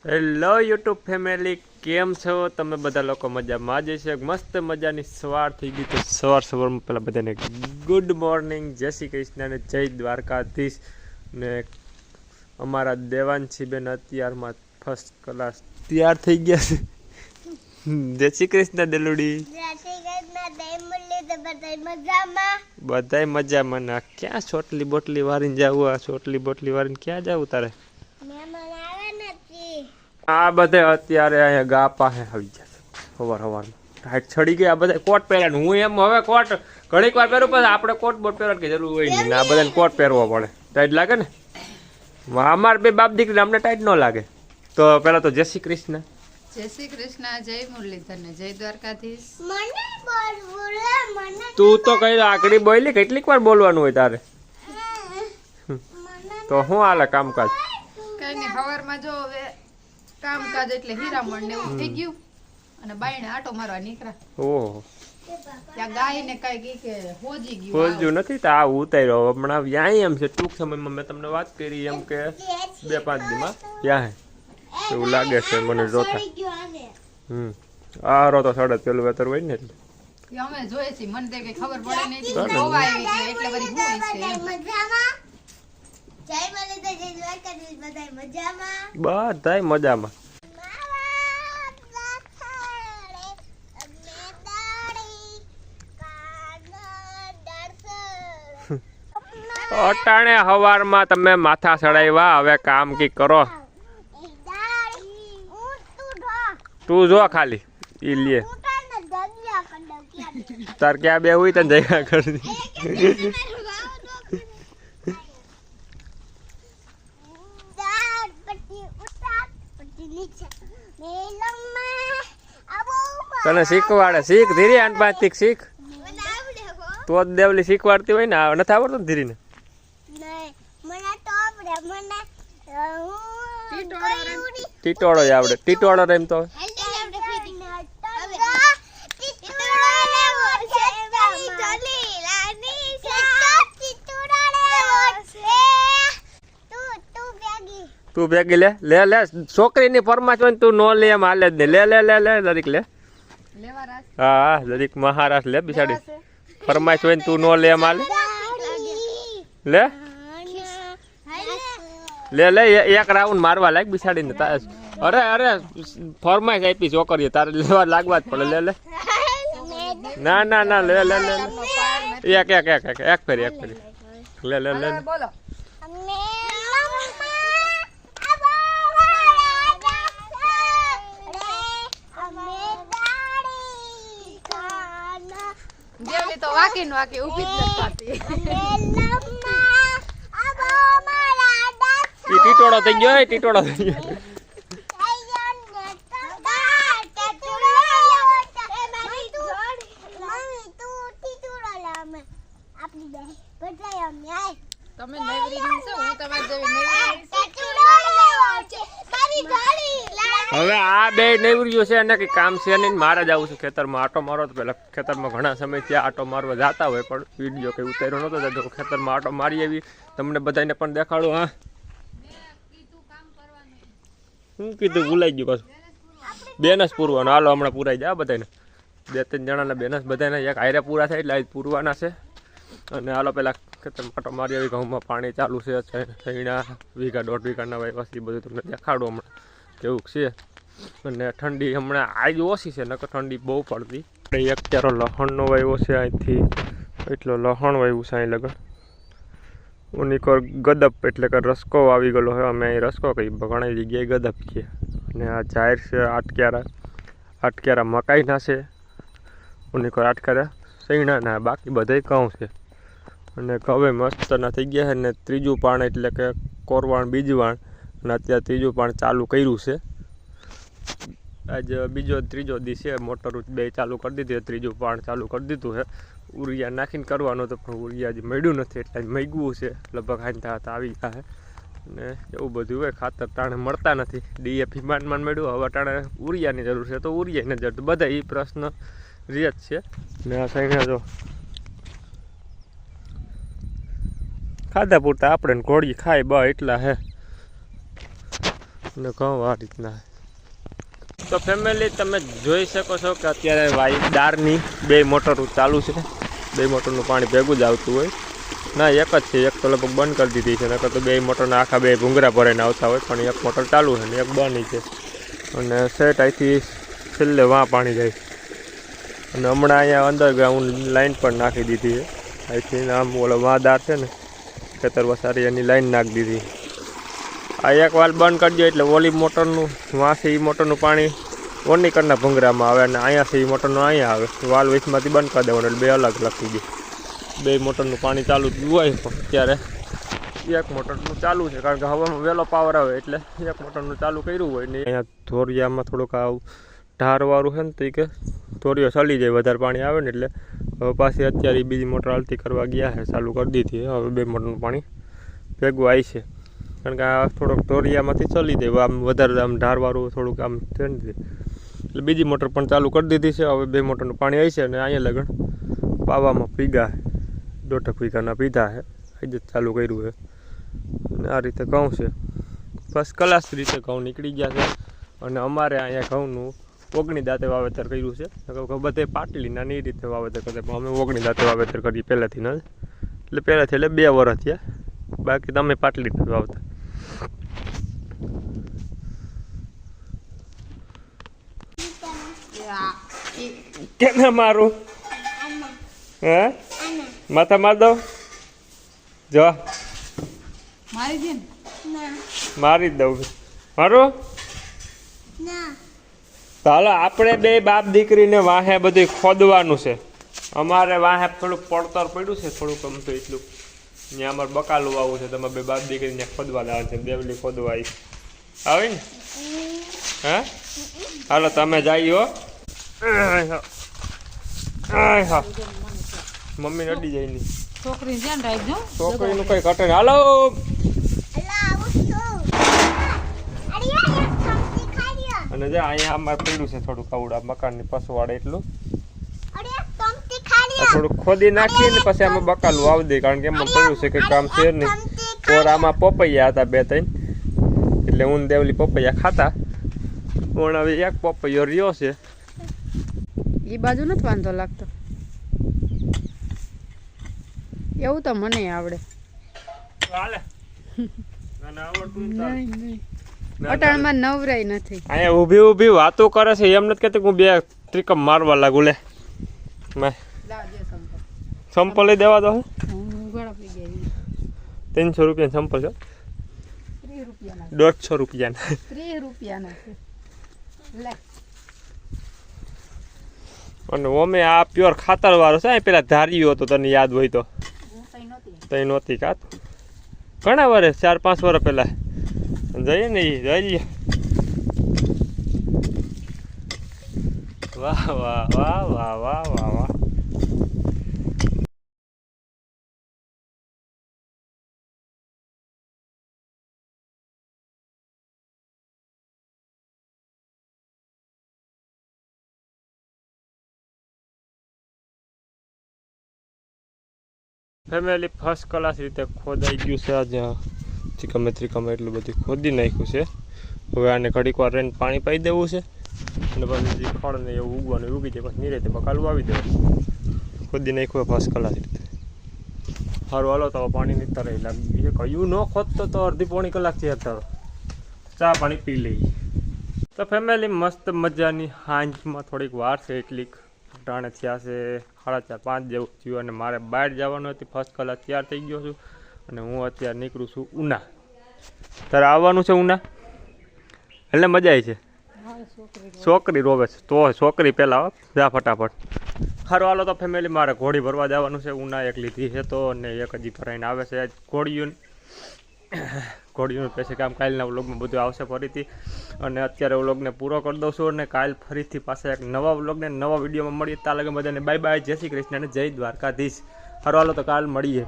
Hello YouTube family, કેમ છો તમે બધા લોકો? મજામાં જ છે. મસ્ત મજાની સવાર થઈ ગઈ. તો સવારમાં પહેલાં બધાને ગુડ મોર્નિંગ, જય શ્રી કૃષ્ણ અને જય દ્વારકાધીશ. ને અમારા દેવાંશીબેન અત્યારમાં ફર્સ્ટ ક્લાસ તૈયાર થઈ ગયા છે. જય શ્રી કૃષ્ણ દેલુડી. બધાય મજામાં. ના ક્યાં ચોટલી બોટલી વારીને જવું? આ ચોટલી બોટલી વારીને ક્યાં જવું તારે? આ બધા અત્યારે અહીંયા ગા પાસે આવી જશે સવારમાં ટાઈટ ચડી ગયા. બધા કોટ પહેર્યા. હું એમ હવે કોટ ઘણીક વાર પહેરું, પછી આપણે કોટ બોટ પહેરવાની કે જરૂર હોય નહીં. આ બધાને કોટ પહેરવો પડે, ટાઈટ લાગે ને. અમારે બે બાપ દીકરી અમને ટાઈટ ન લાગે. તો પેલા તો જય શ્રી કૃષ્ણ. જય શ્રી કૃષ્ણ, જય મુરલીધર ને જય દ્વારકાધીશ. તું તો કઈ આકડી બોલી, કેટલીક વાર બોલવાનું હોય તારે. તો શું હાલે કામકાજ? કઈ નહીં, સવારમાં જો હવે કામકાજ એટલે હીરામણ ને એવું થઈ ગયું અને બાયણે આટો મારવા નીકળ્યા. ઓહો, ત્યાં ગાય ને કઈ કે હોજી ગયું. હોજ્યું નથી તો આ ઉતાર્યો હમણાં ત્યાં એમ છે. ટૂંક સમયમાં મેં તમને વાત કરી એમ કે 2-5 દીમાં ત્યાં એવું લાગે છે મને જોતા. આ રો તો સાડા પેલું વેતર હોય ને એટલે અમે જોઈએ છીએ. મને કઈ ખબર પડે નહીં એટલે બધી હોય છે. બધાય મજામાં. અટાણે હવારમાં તમે માથા સડાવ્યા, હવે કામ કી કરો. તું જો ખાલી ઈ લે તાર ક્યાં બે હોય તને જગ્યા કરી. તને શીખવાડે, શીખ ધીરે. આનપાથી શીખ તો જ દેવલી શીખવાડતી હોય ને. નથી આવડતું ધીરે ને? ટીટોળો જ આવડે. ટીટોળો એમ તો તું ભેગી લે લે લે. છોકરીની ફરમાશ હોય ને તું નો લે એમ હાલે જ નહીં. લે લે લે લે જરીક લે. હા જરીક મહારાષ્ટ્ર લે બિસાડી. ફરમાશ હોય ને તું નો લે એમ હાલે. લે લે લે એક રાઉન્ડ મારવા લાગ બિસાડીને. અરે અરે ફરમાઈશ આપી છોકરીએ, તારે લેવા લાગવા જ પડે. લે લે. ના ના ના લે લે લે એક એક એક એક એક ફેરી લે લે લે. દેવલી તો વાકી ને વાકી ઊભી જ નથી થતી. ટીટોળો થઈ ગયો. ટીટોળો થઈ ગયો. તમે નવરી છો, હું તમારી જેવી નવરી. હવે આ બે નવરીઓ છે અને કઈ કામ છે નહીં. મારે જ આવું છું ખેતરમાં આટો મારો. તો પેલા ખેતરમાં ઘણા સમયથી આટો મારવા જતા હોય, પણ વિડીયો કઈ ઉતાર્યો નતો જતો. ખેતરમાં આટો મારી આવી તમને બધાને પણ દેખાડું. હા શું કીધું? ભૂલાઈ ગયું પાછું. બેનસ પૂરવાનો. હાલો હમણાં પૂરાઈ જાય બધાને. 2-3 જણાના બેનસ બધાને એક હારે પૂરા થાય એટલે આજ પૂરવાના છે. અને હાલો પેલા ખેતરમાં આટો મારી આવી. ઘઉંમાં પાણી ચાલુ છે. સૈણા વીઘા 1.5 વીઘાના વાય વસ્તી બધું તમને દેખાડું હમણાં કેવું છે. અને ઠંડી હમણાં આજ ઓછી છે, નકર ઠંડી બહુ પડતી. એક ક્યારો લહણનો વાવ્યો છે. અહીંથી એટલો લહણ વાવ્યું છે અહીં લગન. ઉનીકોર ગદપ એટલે કે રસકો આવી ગયેલો હોય. અમે અહીં રસકો કહીએ, ઘણી જગ્યાએ ગદપ કહીએ. અને આ જાહેર છે 8 ક્યારા મકાઈના છે. ઉનીકોર 8 ક્યારા સૈણાના. બાકી બધે ઘઉં છે. અને ઘઉં મસ્તના થઈ ગયા છે. ને ત્રીજું પાણ એટલે કે કોરવાણ બીજવાણ. અને અત્યારે ત્રીજું પાણ ચાલુ કર્યું છે. આજે ત્રીજો દી છે. મોટર બે ચાલુ કરી દીધી. ત્રીજું પાણ ચાલુ કરી દીધું છે. ઉરિયા નાખીને કરવાનું હતું, પણ ઉરિયા હજી મળ્યું નથી એટલે મગ્યું છે. લગભગ હાંતા આવી ગયા છે. અને એવું બધું હોય. ખાતર ટાણે મળતા નથી. ડીએપી માંડ મળ્યું. હવે ટાણે ઉરિયાની જરૂર છે તો ઉરિયાની જરૂર. બધા એ પ્રશ્ન રીત છે. ને આ સાઈડ જો ખાધા પૂરતા આપણે ઘોડી ખાય બા એટલા હે. અને ઘઉં આ રીતના. તો ફેમિલી તમે જોઈ શકો છો કે અત્યારે દારની 2 મોટરો ચાલુ છે. 2 મોટરનું પાણી ભેગું જ આવતું હોય. ના એક જ છે, એક તો લગભગ બંધ કરી દીધી છે, નકર તો 2 મોટરના આખા 2 ભૂંગરા ભરાઈને આવતા હોય, પણ એક મોટર ચાલુ છે ને એક બંધ છે. અને સેટ અહીંથી છેલ્લે વાં પાણી જાય. અને હમણાં અહીંયા અંડરગ્રાઉન્ડ લાઇન પણ નાખી દીધી છે. અહીંથી આમ ઓલો વાંદાર છે ને ખેતર વસારી એની લાઈન નાખી દીધી. આ એક વાલ બંધ કરી દો એટલે ઓલી મોટરનું વાંથી એ મોટરનું પાણી ઓનીકરના ભૂંગરામાં આવે અને અહીંયાથી એ મોટરનું અહીંયા આવે. વાલ વીસમાંથી બંધ કરી દેવાનું એટલે 2 અલગ લખી દે. 2 મોટરનું પાણી ચાલુ હોય પણ અત્યારે એક મોટરનું ચાલુ છે, કારણ કે હવામાં વહેલો પાવર આવે એટલે એક મોટરનું ચાલુ કર્યું હોય ને. અહીંયા ધોરિયામાં થોડુંક આવું ઢારવાળું છે ને, તો કે ધોરિયો ચલી જાય વધારે પાણી આવે ને, એટલે હવે પાછી અત્યારે બીજી મોટર હાલતી કરવા ગયા છે, ચાલુ કરી દીધી. હવે 2 મોટરનું પાણી ભેગું આવી છે, કારણ કે આ થોડોક ધોરિયામાંથી ચલી જાય, આમ વધારે આમ ઢારવાળું થોડુંક આમ છે ને, એટલે બીજી મોટર પણ ચાલુ કરી દીધી છે. હવે 2 મોટરનું પાણી આવી છે અને અહીંયા લગન પાવામાં પીગા 1.5 વીઘાના પીધા છે, આજે જ ચાલુ કર્યું છે. અને આ રીતે ઘઉં છે, ફર્સ્ટ ક્લાસ રીતે ઘઉં નીકળી ગયા છે. અને અમારે અહીંયા ઘઉંનું 19 દાંતે વાવેતર કર્યું છે. બધે પાટલી નાની રીતે વાવેતર કરતા, પણ અમે 19 દાંતે વાવેતર કરીએ પહેલાંથી ન, એટલે પહેલાંથી એટલે 2 વર્ષ થયા. બાકી તમે પાટલી નથી વાવતા. કેને મારું હે માથા માર દઉં જો મારી જ દઉં મારું. તો હાલો આપણે 2 બાપ દીકરીને વાહે બધું ખોદવાનું છે. અમારે વાહે થોડુંક પડતર પડ્યું છે, થોડુંક આમ તો એટલું ત્યાં અમારે બકાલું વાવવું છે. તમે 2 બાપ દીકરીને ખોદવા લાવે છે, દેવલી ખોદવા આવે ને. હા હાલો તમે જઈએ. હા મમ્મી નડી જાય નહીં, છોકરીનું કઈ ઘટે ને. હાલો અને જે અહીંયા અમારે પડ્યું છે થોડુંક આવડા મકાનની પસવાડે એટલું થોડુંક ખોદી નાખીએ ને પછી આમાં બકાલું વાવી દઈએ, કારણ કે એમાં પડ્યું છે કે કામ છે નહીં. ઓર આમાં પપૈયા હતા 2-3, એટલે હું દેવલી પપૈયા ખાતા, પણ હવે એક પપૈયો રહ્યો છે. એ બાજુ નથી વાંધો લાગતો, એવું તો મને આવડે. અટાણમાં નવરાય નથી. અહીંયા ઊભી ઊભી વાતો કરે છે, એમ નથી કહેતી હું 2 ત્રિકમ મારવા લાગુ. લે મેં સંપલ લઈ દેવા દો. 300 રૂપિયા સંપલ છે, 150 રૂપિયા 30 રૂપિયાના લે. અને ઓમે આ પ્યોર ખાતર વાળો છે. પેલા ધાર્યું હતો, તને યાદ હોય તો. તઈ નહોતી કાત ઘણા વર્ષ 4-5 વર્ષ પહેલા જઈએ ને એ જઈએ. વાહ વાહ વાહ વાહ વાહ વાહ વાહ. ફેમિલી ફર્સ્ટ ક્લાસ રીતે ખોદાઈ ગયું છે. આજે ચીકમે ત્રિકમે એટલું બધું ખોદી નાખ્યું છે. હવે આને ઘડીક વાર રહીને પાણી પાઈ દેવું છે, અને પછી ખડ ને એવું ઉગવાનું ઉગી જાય, પછી નિરેતે બકાલું આવી દેવાનું. ખોદી નાખ્યું ફર્સ્ટ ક્લાસ રીતે. સારું હાલો તો પાણીની તરાઈ લાગી છે. કયું ન ખોદતો તો અડધી પોણી કલાક છે અત્યારે. ચા પાણી પી લઈએ. તો ફેમિલી મસ્ત મજાની સાંજમાં થોડીક વાર છે, એટલીક ટાણે થયા છે 4:30-5 જેવું થયું. અને મારે બહાર જવાનું હતી. ફર્સ્ટ ક્લાસ તૈયાર થઈ ગયો છું અને હું અત્યારે નીકળું છું ઉના. તારે આવવાનું છે ઉના? એટલે મજા આવી છે. છોકરી રોવે છે તો છોકરી પહેલાં જા ફટાફટ. સારું હાલો તો ફેમિલી મારે ઘોડી ભરવા જવાનું છે ઉના. એક લીધી છે તો, અને એક હજી ભરાઈને આવે છે ઘોડીઓનું પછી કામ કાલના વ્લોગમાં બધું આવશે ફરીથી. અને અત્યારે વ્લોગને પૂરો કરી દઉં છું, અને કાલ ફરીથી પાછા એક નવા વ્લોગને નવા વિડીયોમાં મળીએ. ત્યાં લગે બધાને બાય બાય, જય શ્રી કૃષ્ણ અને જય દ્વારકાધીશ. સારું હાલો તો કાલ મળીએ.